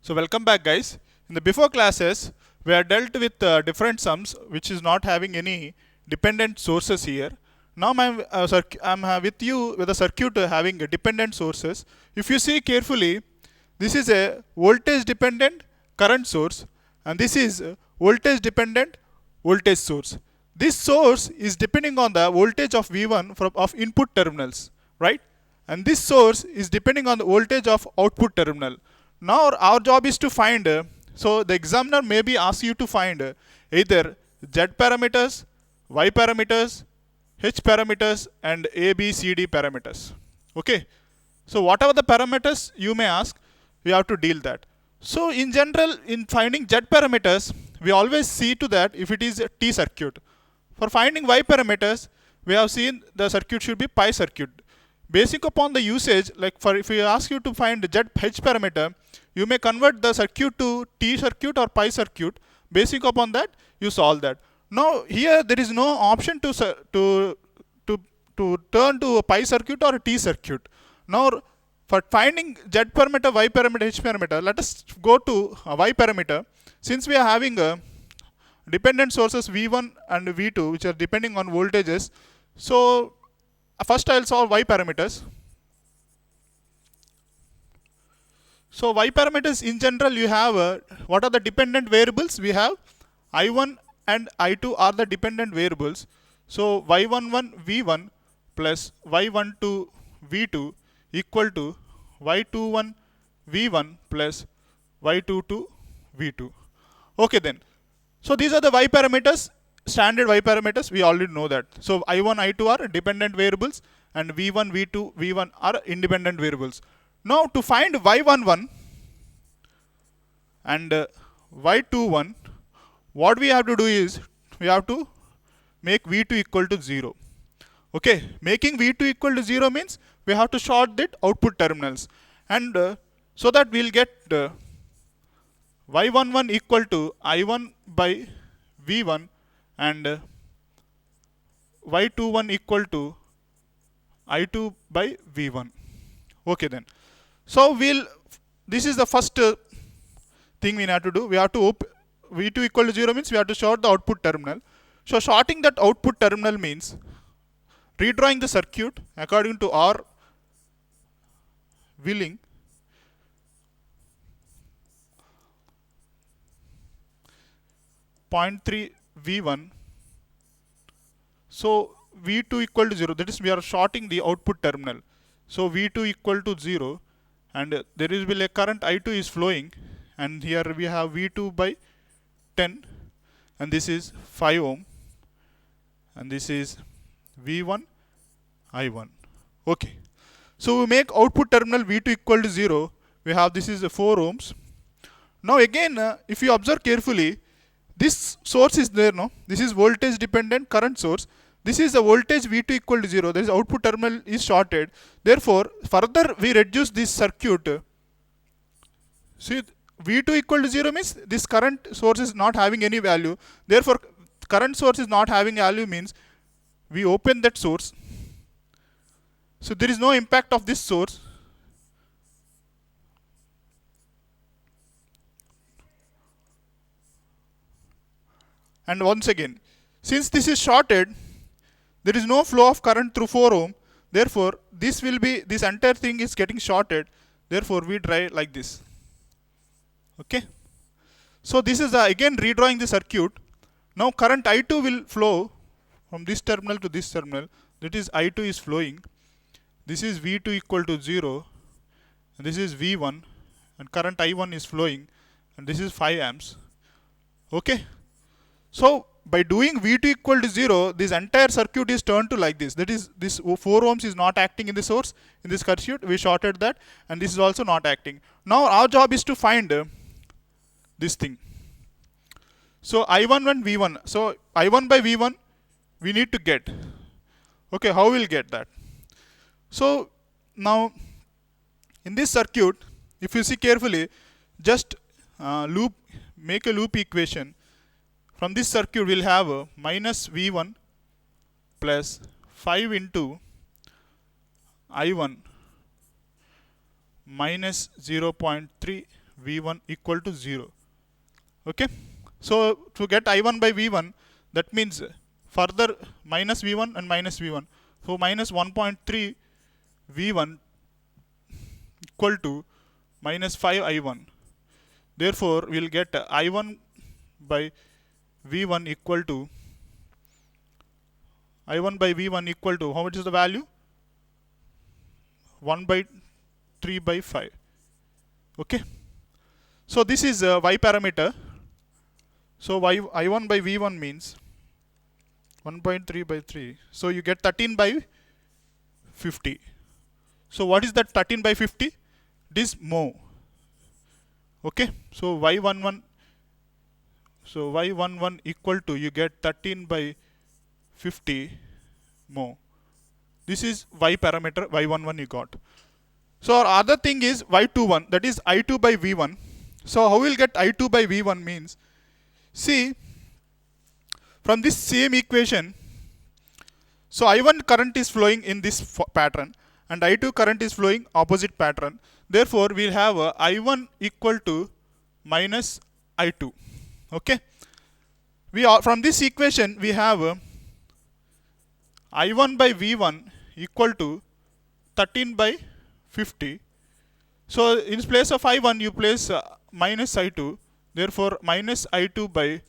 So welcome back, guys. In the before classes, we have dealt with different sums which is not having any dependent sources here. Now I'm with you with a circuit having a dependent sources. If you see carefully, this is a voltage dependent current source and this is a voltage dependent voltage source. This source is depending on the voltage of V1 from of input terminals, right? And this source is depending on the voltage of output terminal. Now our job is to find, so the examiner may be ask you to find either Z parameters, Y parameters, H parameters and A, B, C, D parameters. Okay. So whatever the parameters you may ask, we have to deal that. So in general, in finding Z parameters, we always see to that if it is a T circuit. For finding Y parameters, we have seen the circuit should be pi circuit. Basic upon the usage, like for if we ask you to find Z H parameter, you may convert the circuit to T circuit or pi circuit. Basic upon that, you solve that. Now here there is no option to to turn to a pi circuit or a T circuit. Now for finding Z parameter, Y parameter, H parameter, let us go to Y parameter. Since we are having a dependent sources V1 and V2 which are depending on voltages, so first I'll solve Y parameters. So Y parameters in general you have what are the dependent variables? We have I1 and I2 are the dependent variables. So Y11 V1 plus Y12 V2 equal to Y21 V1 plus Y22 V2. Okay then. So these are the Y parameters, standard Y parameters, we already know that. So I1, I2 are dependent variables and V1, V2, V1 are independent variables. Now to find Y11 and Y21, what we have to do is, we have to make V2 equal to 0. Okay, making V2 equal to 0 means we have to short that output terminals. And so that we'll get Y11 equal to I1 by V1 and Y21 equal to I2 by V1. Okay then. So this is the first thing we have to do. We have to V2 equal to 0 means we have to short the output terminal. So shorting that output terminal means redrawing the circuit according to our willing. .3 V1. So V2 equal to 0, that is we are shorting the output terminal. So V2 equal to 0 and there is will a current I2 is flowing and here we have V2 by 10 and this is 5 ohm and this is V1 I1. Okay. So we make output terminal V2 equal to 0. We have this is 4 ohms. Now again if you observe carefully, this source is there, no? This is voltage dependent current source. This is the voltage V2 equal to 0. There is output terminal is shorted. Therefore, further we reduce this circuit. See, V2 equal to 0 means this current source is not having any value. Therefore, current source is not having value means we open that source. So there is no impact of this source. And once again, since this is shorted, there is no flow of current through 4 ohm. Therefore, this entire thing is getting shorted. Therefore, we try like this. Okay. So this is again redrawing the circuit. Now current I2 will flow from this terminal to this terminal. That is I2 is flowing. This is V2 equal to 0. And this is V1. And current I1 is flowing. And this is 5 amps. Okay. So by doing V2 equal to 0, this entire circuit is turned to like this. That is, this 4 ohms is not acting in the source. In this circuit, we shorted that. And this is also not acting. Now our job is to find this thing. So I1 and V1. So I1 by V1, we need to get. Okay, how we'll get that? So now in this circuit, if you see carefully, just make a loop equation. From this circuit, we'll have minus V1 plus 5 into I1 minus 0.3 V1 equal to 0. Okay. So to get I1 by V1, that means further minus V1 and minus V1. So minus 1.3 V1 equal to minus 5 I1. Therefore, we'll get I1 by V1 equal to I1 by V1 equal to, how much is the value? 1 by 3 by 5. Okay. So this is Y parameter. So I1 by V1 means 1.3 by 3. So you get 13 by 50. So what is that 13 by 50? This mho. Okay. So Y11. So Y11 equal to, you get 13 by 50 mho. This is Y parameter, Y11 you got. So our other thing is Y21, that is I2 by V1. So how we'll get I2 by V1 means, see, from this same equation, so I1 current is flowing in this pattern and I2 current is flowing opposite pattern. Therefore, we'll have I1 equal to minus I2. Okay. From this equation, we have I1 by V1 equal to 13 by 50. So in place of I1, you place minus I2. Therefore, minus I2 by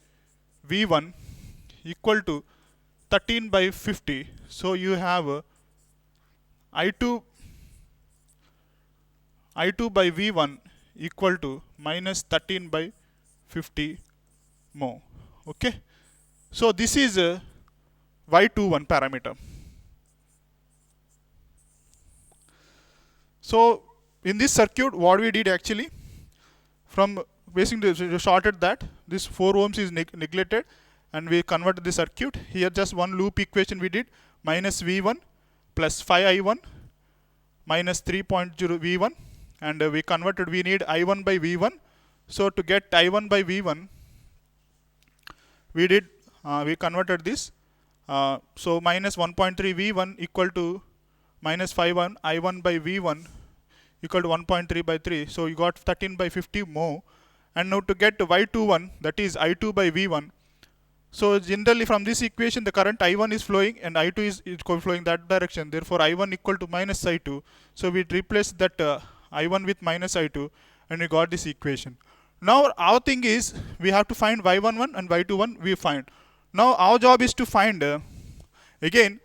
V1 equal to 13 by 50. So you have I2 by V1 equal to minus 13 by 50 mho. Okay. So this is Y21 parameter. So in this circuit, what we did actually, from basically we shorted that, this 4 ohms is neglected and we converted the circuit. Here just one loop equation we did, minus V1 plus 5I1 minus 3.0 V1, and we converted, we need I1 by V1. So to get I1 by V1, we converted this. So minus 1.3 V1 equal to minus 5 I1 by V1 equal to 1.3 by 3. So you got 13 by 50 mho. And now to get Y21, that is I2 by V1. So generally from this equation, the current I1 is flowing and I2 is flowing that direction. Therefore I1 equal to minus I2. So we replace that I1 with minus I2 and we got this equation. Now our thing is, we have to find Y11 and Y21 we find. Now our job is to find again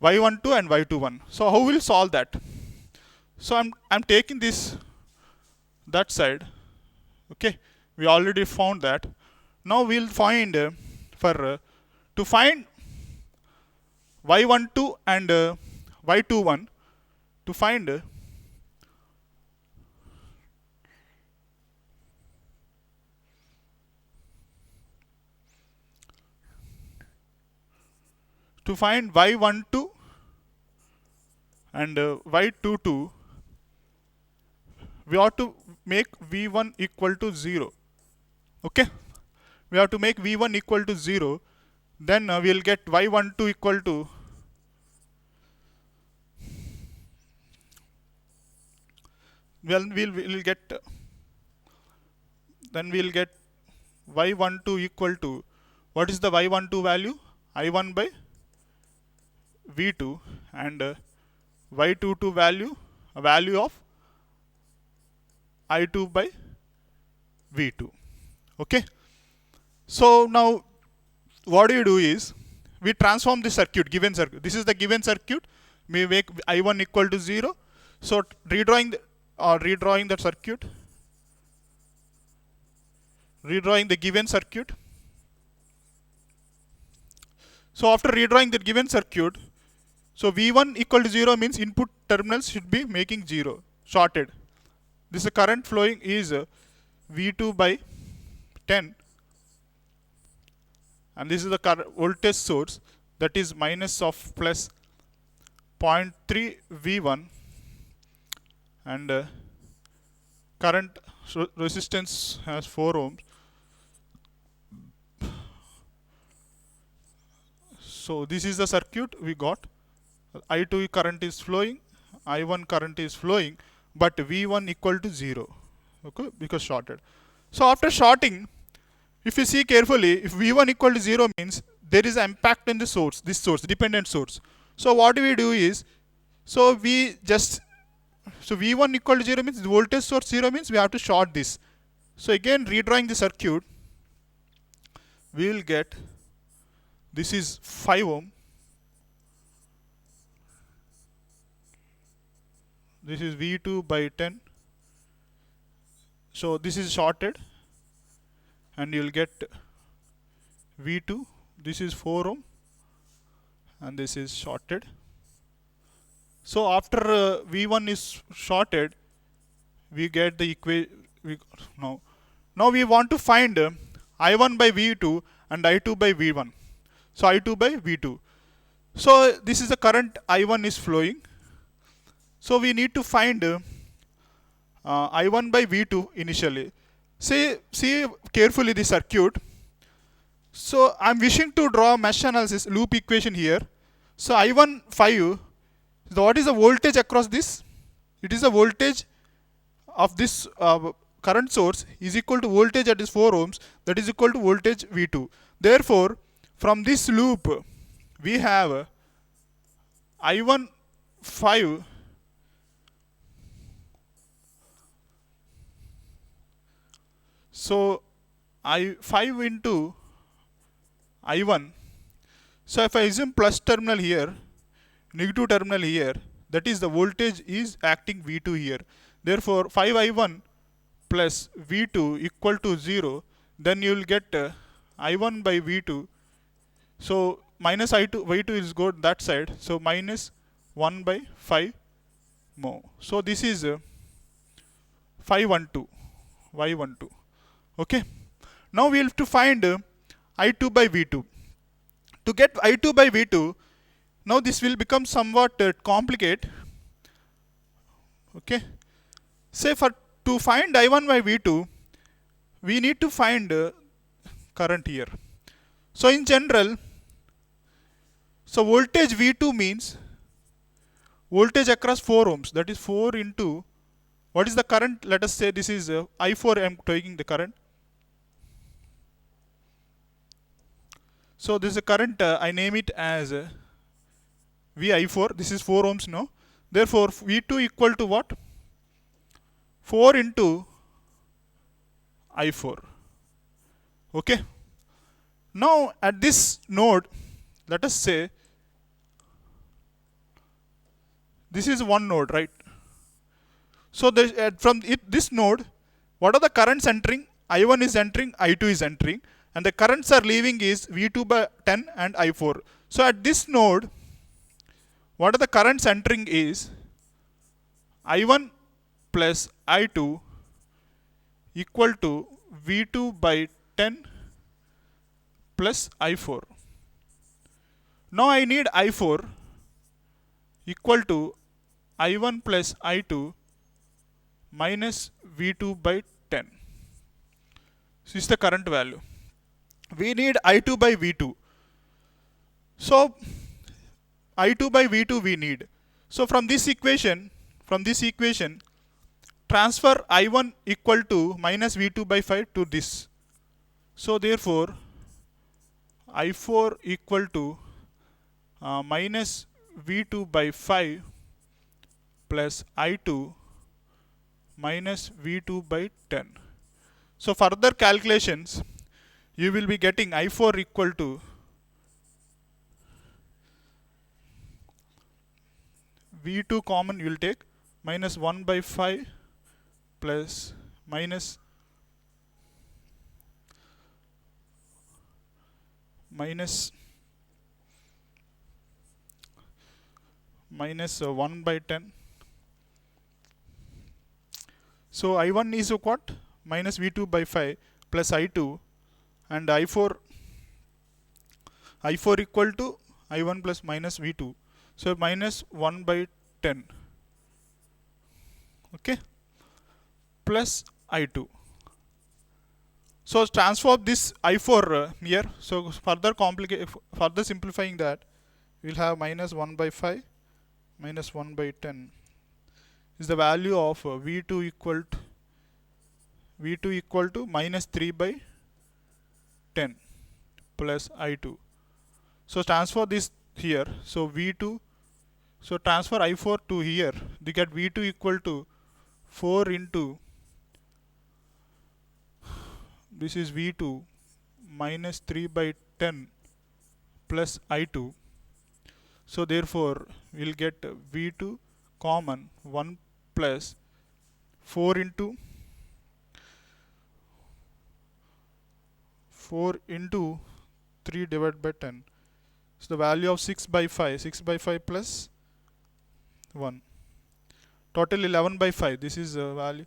Y12 and Y21. So how will solve that? So I'm taking this that side. Okay, we already found that. Now we'll find to find Y12 and Y21, to find Y12 and Y22, we ought to make V1 equal to 0. Okay, we have to make V1 equal to 0. Then we'll get Y12 equal to we'll get then we'll get Y12 equal to, what is the Y12 value? I1 by V2, and Y22 value, a value of I2 by V2. Okay. So now what do you do is, we transform the circuit, given circuit. This is the given circuit. We make I1 equal to 0. So redrawing the circuit, redrawing the given circuit. So after redrawing the given circuit, so V1 equal to 0 means input terminals should be making 0, shorted. This current flowing is V2 by 10, and this is the current voltage source, that is minus of plus 0.3 V1, and current resistance has 4 ohms. So this is the circuit we got. I2 current is flowing, I1 current is flowing, but V1 equal to 0. okay, because shorted. So after shorting, if you see carefully, if v1 equal to 0 means there is an impact in the source, this source, dependent source. So what we do is, so we just, so v1 equal to 0 means the voltage source 0 means we have to short this. So again redrawing the circuit, we will get, this is 5 ohm, this is v2 by 10. So this is shorted, and you will get v2, this is 4 ohm, and this is shorted. So after v1 is shorted, we get the equation. Now we want to find I1 by v2 and I2 by v1. So I2 by v2. So this is the current I1 is flowing. So we need to find I1 by v2 initially. See carefully the circuit. So I'm wishing to draw a mesh analysis loop equation here. So I1 5. So what is the voltage across this? It is the voltage of this current source is equal to voltage at this 4 ohms, that is equal to voltage V2. Therefore, from this loop, we have I1 5 so I 5 into I1. So if I assume plus terminal here, negative terminal here, that is the voltage is acting V2 here. Therefore 5I1 plus V2 equal to 0. Then you will get I1 by V2. So minus I2 V2 is good that side. So minus 1 by 5 more. So this is 512 Y12. Okay. Now we have to find I2 by V2. To get I2 by V2, now this will become somewhat complicated. Okay. Say to find I1 by V2, we need to find current here. So in general, so voltage V2 means voltage across 4 ohms, that is 4 into, what is the current? Let us say this is I4, I am taking the current. So this is a current, I name it as VI4, this is 4 ohms now. Therefore V2 equal to what? 4 into I4. Okay. Now at this node, let us say this is one node, right? So from this node, what are the currents entering? I1 is entering, I2 is entering, and the currents are leaving is V2 by 10 and I4. So at this node, what are the currents entering is I1 plus I2 equal to V2 by 10 plus I4. Now I need I4 equal to I1 plus I2 minus V2 by 10. This is the current value. We need I2 by V2. So I2 by V2 we need. So from this equation, transfer I1 equal to minus V2 by 5 to this. So therefore I4 equal to minus V2 by 5 plus I2 minus V2 by 10. So further calculations, you will be getting I4 equal to V2 common you will take minus 1 by 5 plus minus 1 by 10. So I1 is what? Minus V2 by 5 plus I2, and I4 equal to I1 plus minus V2. So minus 1 by 10. Okay. Plus I2. So transform this I4 here. So further simplifying that, we'll have minus 1 by 5 minus 1 by 10 is the value of V2 equal to V2 equal to minus 3 by 10 plus I2. So transfer this here. So V2, so transfer I4 to here. You get V2 equal to 4 into, this is V2 minus 3 by 10 plus I2. So therefore we'll get V2 common 1 plus 4 into 3 divided by 10. So the value of 6 by 5, 6 by 5 plus 1. Total 11 by 5. This is value.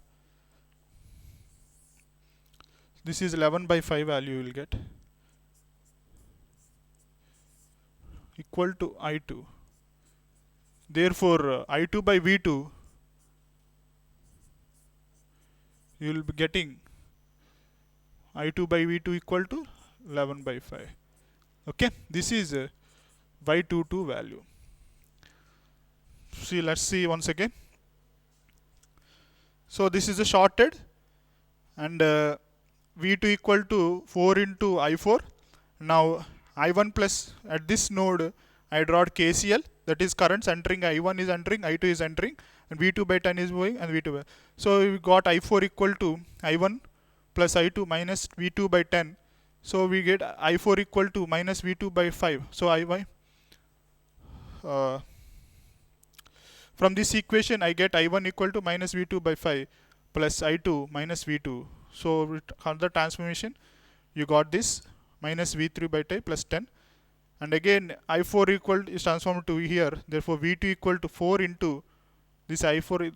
This is 11 by 5 value you will get. Equal to I2. Therefore I2 by V2, you will be getting I2 by V2 equal to 11 by 5. Okay, this is Y22 value. See, let's see once again. So this is a shorted, and V2 equal to 4 into I4. Now I1 plus, at this node I draw KCL, that is currents entering, I1 is entering, I2 is entering, and V2 by 10 is going, and V2 by. So we got I4 equal to I1 plus I2 minus V2 by 10. So we get I4 equal to minus V2 by 5. So I1, from this equation I get I1 equal to minus V2 by 5 plus I2 minus V2. So with another transformation, you got this minus V3 by 10 plus 10. And again I4 equal is transformed to here. Therefore V2 equal to 4 into this I4.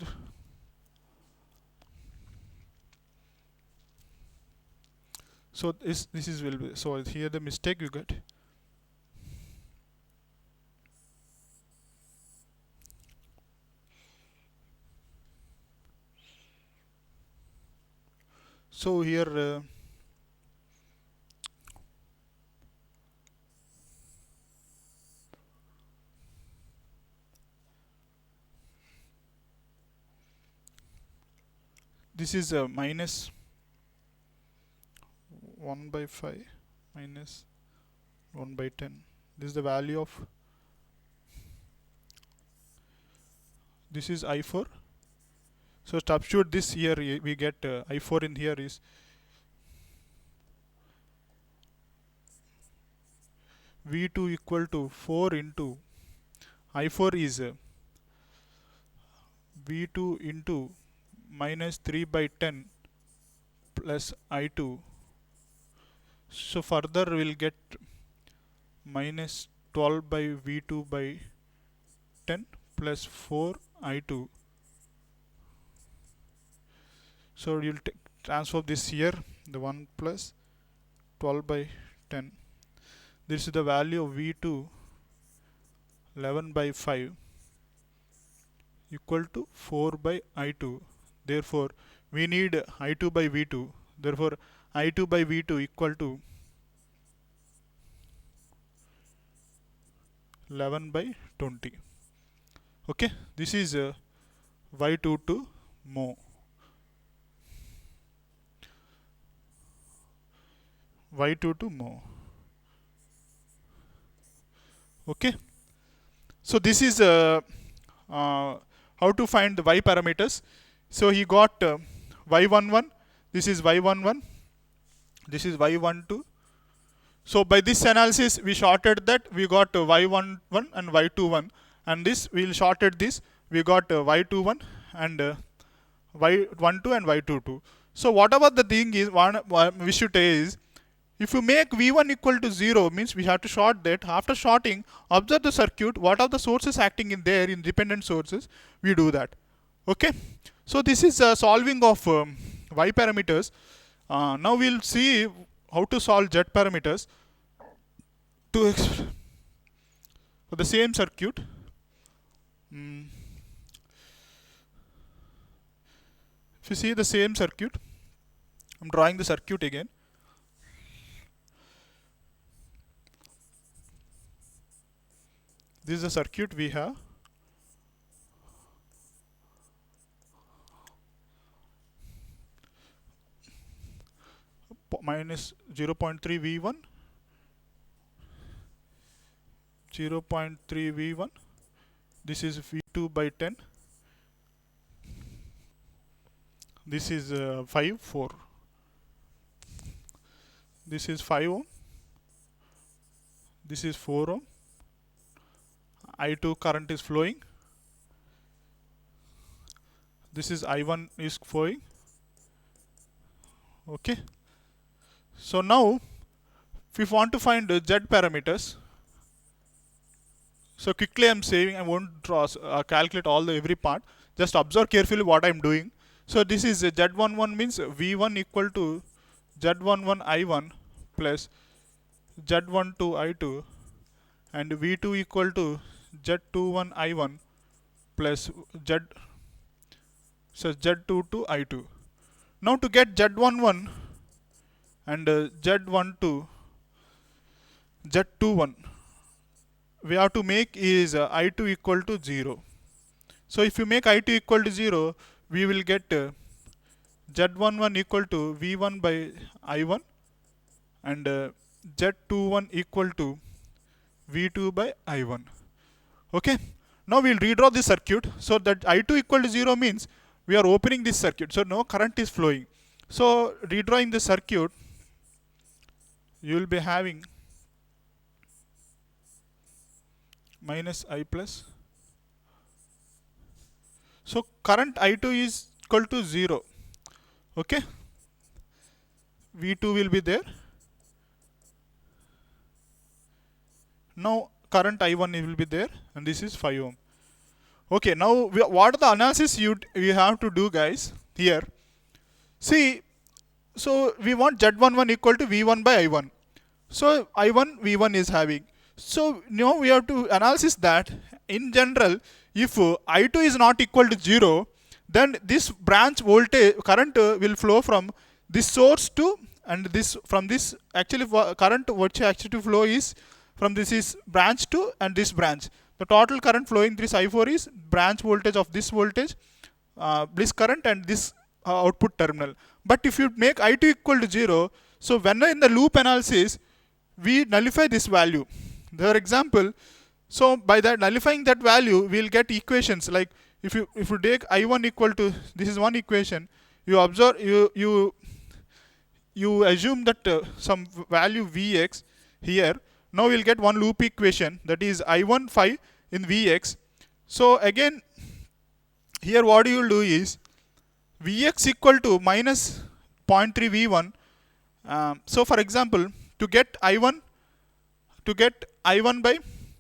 So this is will be, so here the mistake you get. So here this is minus 1 by 5 minus 1 by 10. This is the value of, this is I4. So substitute this here, we get I4 in here is V2 equal to 4 into I4 is V2 into minus 3 by 10 plus I2. So further we'll get minus 12 by V2 by 10 plus 4 I2. So you'll transfer this here, the 1 plus 12 by 10. This is the value of V2 11 by 5 equal to 4 by I2. Therefore we need I2 by V2. Therefore I2 by V2 equal to 11 by 20. Okay, this is Y22 mho. Y22 mho. Okay, so this is how to find the Y parameters. So he got Y11, this is Y11, this is Y12. So by this analysis we shorted that, we got Y11 and Y21, and this we'll shorted this, we got Y21 and Y12 and Y22. So whatever the thing is, one we should say is, if you make V1 equal to 0, means we have to short that. After shorting, observe the circuit, what are the sources acting in there, independent sources, we do that. Okay, so this is solving of Y parameters. Now we'll see how to solve Z parameters to for the same circuit. If you see the same circuit, I'm drawing the circuit again. This is the circuit we have. minus 0.3 V1, 0.3 V1, this is V2 by 10, this is 5, 4, this is 5 ohm, this is 4 ohm, I2 current is flowing, this is I1 is flowing. Okay, so now if you want to find Z parameters, so quickly I'm saving, I won't draw calculate all the every part, just observe carefully what I'm doing. So this is Z11 means V1 equal to Z11 I1 plus Z12 I2, and V2 equal to Z21 I1 plus Z22 I2. Now to get Z11 and Z12, Z21, we have to make is I2 equal to 0. So if you make I2 equal to 0, we will get Z11 equal to V1 by I1 and Z21 equal to V2 by I1. Okay. Now we'll redraw this circuit. So that I2 equal to 0 means we are opening this circuit. So no current is flowing. So redrawing the circuit, you will be having minus I plus. So current I2 is equal to 0. Okay. V2 will be there. Now current I1 will be there, and this is 5 ohm. Okay, now what are the analysis you have to do, guys? Here, see, so we want Z11 equal to V1 by I1. So I1 V1 is having. So now we have to analysis that in general, if I2 is not equal to 0, then this branch voltage current will flow from this source to, and this from this actually current which actually flow is from this is branch to and this branch. The total current flowing this I4 is branch voltage of this voltage, this current and this output terminal. But if you make I2 equal to 0, so when in the loop analysis, we nullify this value. For example, so by that nullifying that value, we will get equations like if you take I1 equal to, this is one equation, you observe you assume that some value Vx here. Now we'll get one loop equation, that is I1 5 in Vx. So again here what you will do is Vx equal to minus 0.3 V1. So for example, to get I1 by,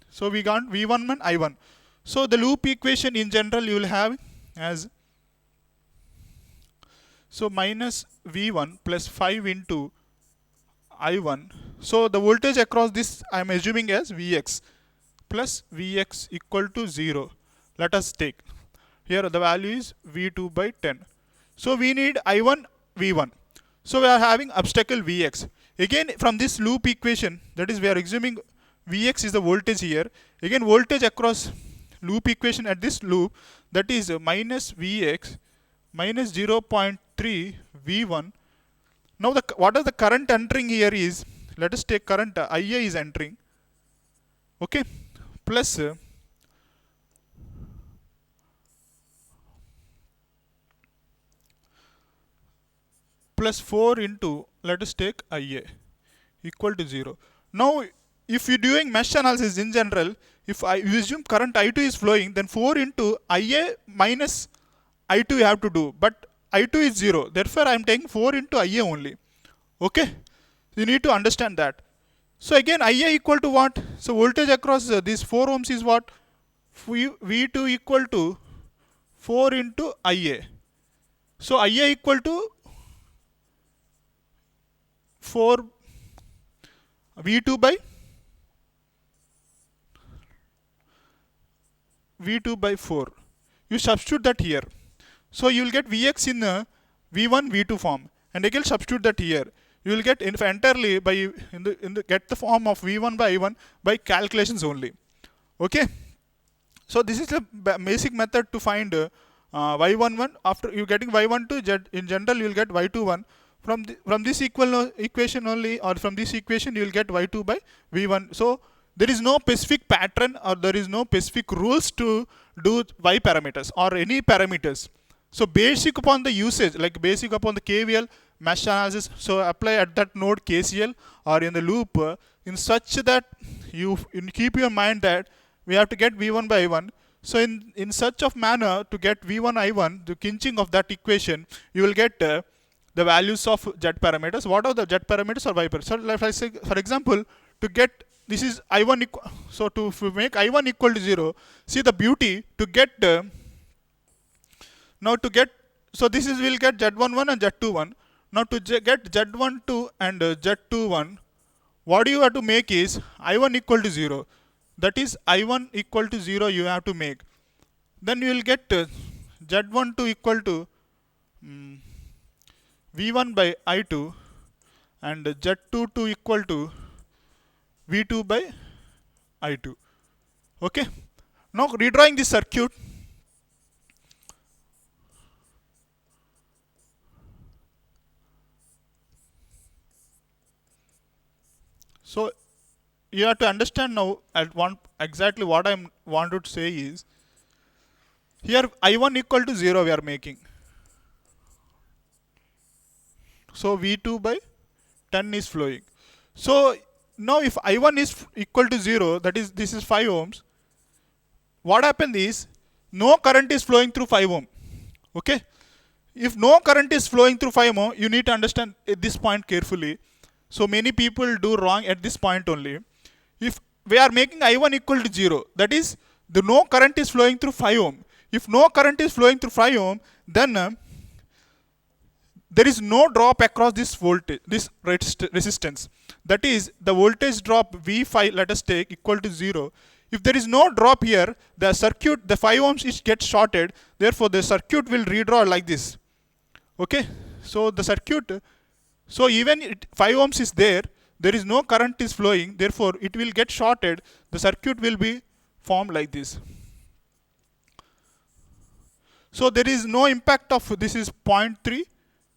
so we got V1 and I1. So the loop equation in general you will have as, so minus V1 plus 5 into I1. So the voltage across this I am assuming as Vx plus Vx equal to 0. Let us take. Here the value is V2 by 10. So we need I1 V1. So we are having obstacle Vx. Again from this loop equation, that is we are assuming Vx is the voltage here. Again voltage across loop equation at this loop, that is minus Vx minus 0.3 V1. Now what is the current entering here is, let us take current IA is entering. Okay. Plus plus 4 into, let us take IA equal to 0. Now if you doing mesh analysis in general, if you assume current I2 is flowing, then 4 into IA minus I2 you have to do, but I2 is 0, therefore I am taking 4 into IA only. Okay, you need to understand that. So again IA equal to what? So voltage across these 4 ohms is what? V2 equal to 4 into IA. So IA equal to 4 V2 by 4. You substitute that here. So you will get Vx in V1 V2 form, and again substitute that here. You will get entirely by get the form of V1 by I1 by calculations only. Okay. So this is the basic method to find Y11. After you getting Y12, in general you will get Y21 from this equation only, or from this equation, you will get y2 by v1. So there is no specific pattern, or there is no specific rules to do y parameters or any parameters. So basic upon the usage, like basic upon the KVL mesh analysis, so apply at that node KCL or in the loop, in such that you keep your mind that we have to get v1 by i1. So in such of manner, to get v1 i1, the kinching of that equation, you will get the values of z parameters. What are the z parameters or y parameters? So like I say, for example, to get this is i1 so to make i1 equal to 0, see the beauty to get now to get, so this is will get z11 and z21. Now to get z12 and z21, what you have to make is i1 equal to 0. That is i1 equal to 0 you have to make. Then you will get z12 equal to v1 by i2 and z22 equal to v2 by i2. Okay. Now redrawing this circuit, so you have to understand now at one exactly what I wanted to say is, here I1 equal to 0 we are making. So V2 by 10 is flowing. So now if I1 is equal to 0, that is this is 5 ohms, what happens is no current is flowing through 5 ohm. Okay. If no current is flowing through 5 ohm, you need to understand at this point carefully. So many people do wrong at this point only. If we are making I1 equal to 0, that is the no current is flowing through 5 ohm. If no current is flowing through 5 ohm, then there is no drop across this voltage, this resistance. That is the voltage drop V5, let us take, equal to 0. If there is no drop here, the circuit, the 5 ohms is gets shorted. Therefore, the circuit will redraw like this. Okay. So the circuit, so even 5 ohms is there, there is no current is flowing. Therefore, it will get shorted. The circuit will be formed like this. So there is no impact of, this is 0.3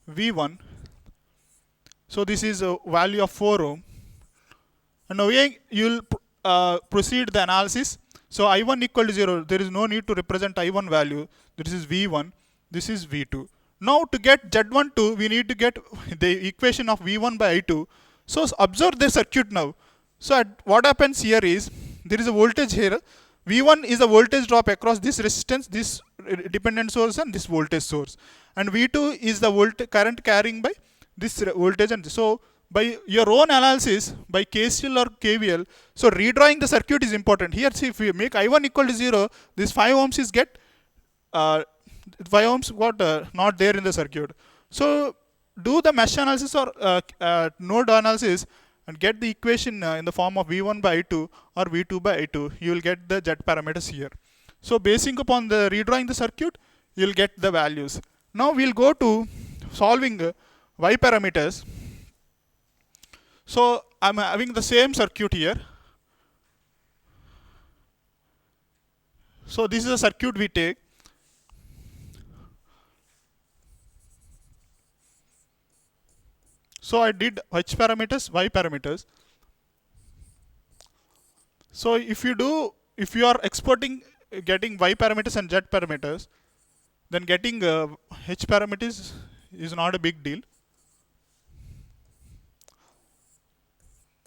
V1. So this is a value of 4 ohm. And now you will proceed the analysis. So I1 equal to 0, there is no need to represent I1 value. This is V1, this is V2. Now to get Z12, we need to get the equation of V1 by I2. So observe the circuit now. So what happens here is, there is a voltage here. V1 is a voltage drop across this resistance, this dependent source and this voltage source. And V2 is the current carrying by this voltage and this. So by your own analysis, by KCL or KVL, so redrawing the circuit is important. Here see, if we make I1 equal to 0, this 5 ohms is get 5 ohms got not there in the circuit. So do the mesh analysis or node analysis and get the equation in the form of V1 by I2 or V2 by I2. You will get the Z parameters here. So basing upon the redrawing the circuit, you will get the values. Now we will go to solving Y parameters. So I am having the same circuit here. So this is a circuit we take. So I did H parameters, Y parameters. So if you are exporting, getting Y parameters and Z parameters, then getting H parameters is not a big deal.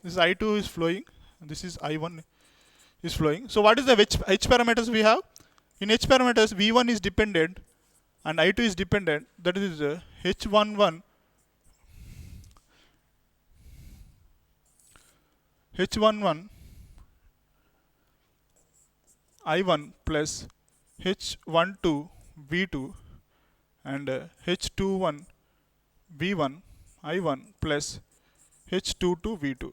This I2 is flowing, this is I1 is flowing. So what is the H parameters we have? In H parameters, V1 is dependent and I2 is dependent. That is H11 I1 plus H12 V2 and H21 V1 I1 plus H22 V2.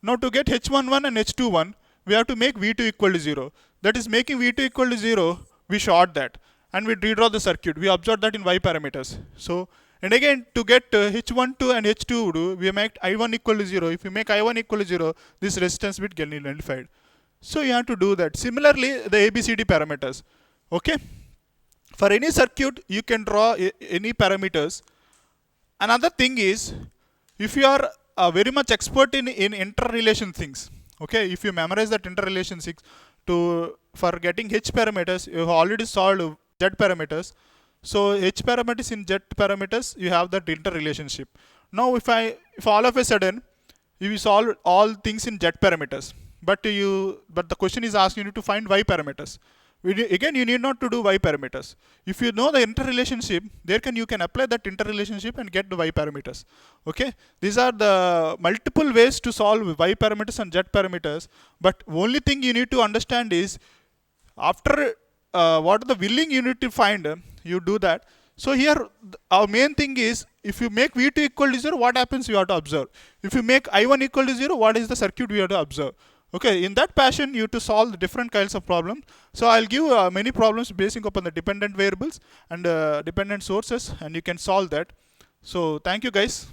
Now to get H11 and H21, we have to make V2 equal to 0. That is, making V2 equal to 0, we short that and we redraw the circuit. We observe that in Y parameters. So, and again to get H12 and H22, we make I1 equal to 0. If we make I1 equal to 0, this resistance will get nullified. So you have to do that. Similarly, the ABCD parameters. Okay. For any circuit, you can draw any parameters another thing is, if you are very much expert in interrelation things, okay, if you memorize that interrelation things to for getting h parameters, you have already solved z parameters. So h parameters in z parameters, you have that interrelationship. Now if all of a sudden you solve all things in z parameters, but the question is asking you to find y parameters. Again, you need not to do y parameters. If you know the interrelationship, you can apply that interrelationship and get the y parameters. Okay, these are the multiple ways to solve y parameters and z parameters. But only thing you need to understand is, after what are the willing you need to find, you do that. So here our main thing is, if you make v2 equal to 0, what happens you have to observe. If you make i1 equal to 0, what is the circuit we have to observe. Okay, in that passion you have to solve the different kinds of problems. So I'll give many problems basing upon the dependent variables and dependent sources, and you can solve that. So thank you guys.